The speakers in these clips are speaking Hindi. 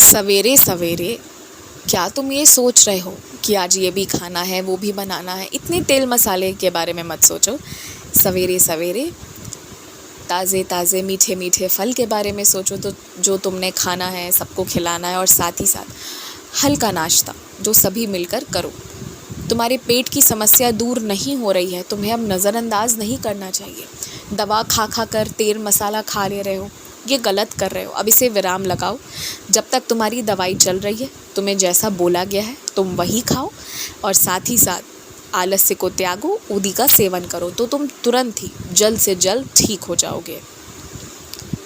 सवेरे सवेरे क्या तुम ये सोच रहे हो कि आज ये भी खाना है वो भी बनाना है। इतने तेल मसाले के बारे में मत सोचो। सवेरे सवेरे ताज़े ताज़े मीठे मीठे फल के बारे में सोचो, तो जो तुमने खाना है, सबको खिलाना है। और साथ ही साथ हल्का नाश्ता जो सभी मिलकर करो। तुम्हारे पेट की समस्या दूर नहीं हो रही है, तुम्हें अब नज़रअंदाज नहीं करना चाहिए। दवा खा खा कर तेल मसाला खा ले रहे हो, ये गलत कर रहे हो। अब इसे विराम लगाओ। जब तक तुम्हारी दवाई चल रही है, तुम्हें जैसा बोला गया है तुम वही खाओ। और साथ ही साथ आलस्य को त्यागो, ऊदी का सेवन करो, तो तुम तुरंत ही जल्द से जल्द ठीक हो जाओगे।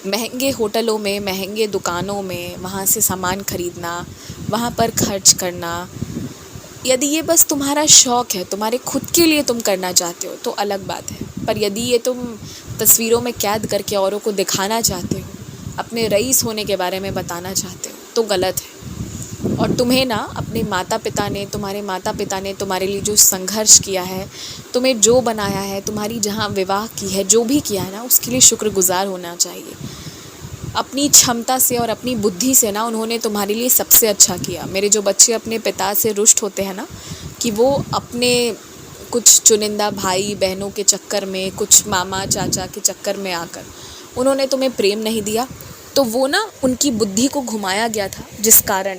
महंगे होटलों में, महंगे दुकानों में, वहाँ से सामान खरीदना, वहाँ पर खर्च करना, यदि ये बस तुम्हारा शौक़ है, तुम्हारे खुद के लिए तुम करना चाहते हो तो अलग बात है। पर यदि ये तुम तस्वीरों में कैद करके औरों को दिखाना चाहते हो, अपने रईस होने के बारे में बताना चाहते हो, तो गलत है। और तुम्हें ना अपने माता पिता ने, तुम्हारे माता पिता ने तुम्हारे लिए जो संघर्ष किया है, तुम्हें जो बनाया है, तुम्हारी जहाँ विवाह की है, जो भी किया है ना, उसके लिए शुक्रगुजार होना चाहिए। अपनी क्षमता से और अपनी बुद्धि से ना उन्होंने तुम्हारे लिए सबसे अच्छा किया। मेरे जो बच्चे अपने पिता से रुष्ट होते हैं ना, कि वो अपने कुछ चुनिंदा भाई बहनों के चक्कर में, कुछ मामा चाचा के चक्कर में आकर उन्होंने तुम्हें प्रेम नहीं दिया, तो वो ना उनकी बुद्धि को घुमाया गया था, जिस कारण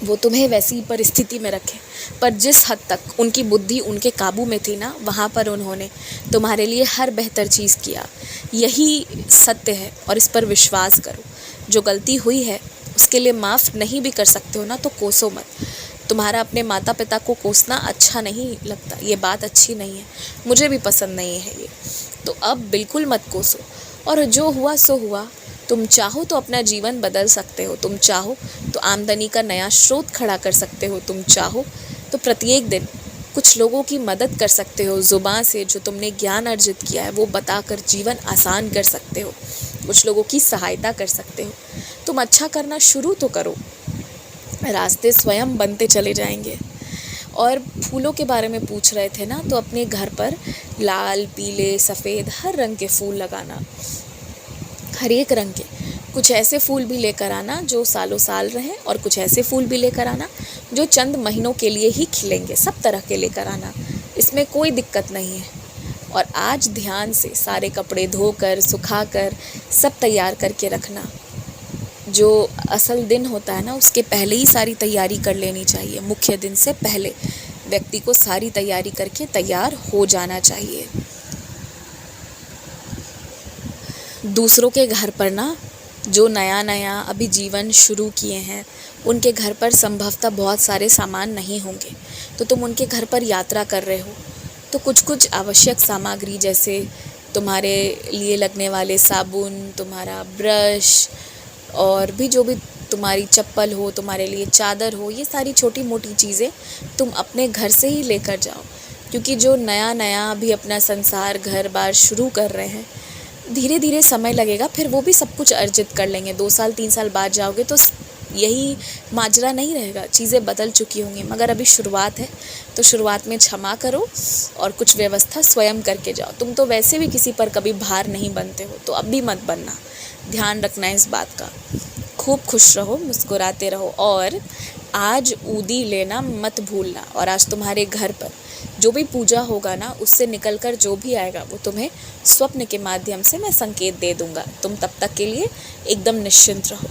वो तुम्हें वैसी परिस्थिति में रखे। पर जिस हद तक उनकी बुद्धि उनके काबू में थी ना, वहाँ पर उन्होंने तुम्हारे लिए हर बेहतर चीज़ किया। यही सत्य है और इस पर विश्वास करो। जो गलती हुई है उसके लिए माफ़ नहीं भी कर सकते हो ना, तो कोसो मत। तुम्हारा अपने माता पिता को कोसना अच्छा नहीं लगता, ये बात अच्छी नहीं है, मुझे भी पसंद नहीं है ये। तो अब बिल्कुल मत कोसो। और जो हुआ सो हुआ। तुम चाहो तो अपना जीवन बदल सकते हो, तुम चाहो तो आमदनी का नया स्रोत खड़ा कर सकते हो, तुम चाहो तो प्रत्येक दिन कुछ लोगों की मदद कर सकते हो। ज़ुबान से जो तुमने ज्ञान अर्जित किया है वो बताकर जीवन आसान कर सकते हो, कुछ लोगों की सहायता कर सकते हो। तुम अच्छा करना शुरू तो करो, रास्ते स्वयं बनते चले जाएंगे। और फूलों के बारे में पूछ रहे थे ना, तो अपने घर पर लाल, पीले, सफ़ेद हर रंग के फूल लगाना, हर एक रंग के। कुछ ऐसे फूल भी लेकर आना जो सालों साल रहें, और कुछ ऐसे फूल भी लेकर आना जो चंद महीनों के लिए ही खिलेंगे। सब तरह के लेकर आना, इसमें कोई दिक्कत नहीं है। और आज ध्यान से सारे कपड़े धोकर, सुखाकर, सब तैयार करके रखना। जो असल दिन होता है ना, उसके पहले ही सारी तैयारी कर लेनी चाहिए। मुख्य दिन से पहले व्यक्ति को सारी तैयारी करके तैयार हो जाना चाहिए। दूसरों के घर पर ना, जो नया नया अभी जीवन शुरू किए हैं, उनके घर पर संभवतः बहुत सारे सामान नहीं होंगे। तो तुम उनके घर पर यात्रा कर रहे हो, तो कुछ कुछ आवश्यक सामग्री, जैसे तुम्हारे लिए लगने वाले साबुन, तुम्हारा ब्रश, और भी जो भी तुम्हारी चप्पल हो, तुम्हारे लिए चादर हो, ये सारी छोटी मोटी चीज़ें तुम अपने घर से ही लेकर जाओ। क्योंकि जो नया नया अभी अपना संसार, घर बार शुरू कर रहे हैं, धीरे धीरे समय लगेगा, फिर वो भी सब कुछ अर्जित कर लेंगे। 2 साल 3 साल बाद जाओगे तो यही माजरा नहीं रहेगा, चीज़ें बदल चुकी होंगी। मगर अभी शुरुआत है, तो शुरुआत में क्षमा करो और कुछ व्यवस्था स्वयं करके जाओ। तुम तो वैसे भी किसी पर कभी भार नहीं बनते हो, तो अब भी मत बनना। ध्यान रखना इस बात का। खूब खुश रहो, मुस्कुराते रहो, और आज ऊदी लेना मत भूलना। और आज तुम्हारे घर पर जो भी पूजा होगा ना, उससे निकलकर जो भी आएगा वो तुम्हें स्वप्न के माध्यम से मैं संकेत दे दूँगा। तुम तब तक के लिए एकदम निश्चिंत रहो।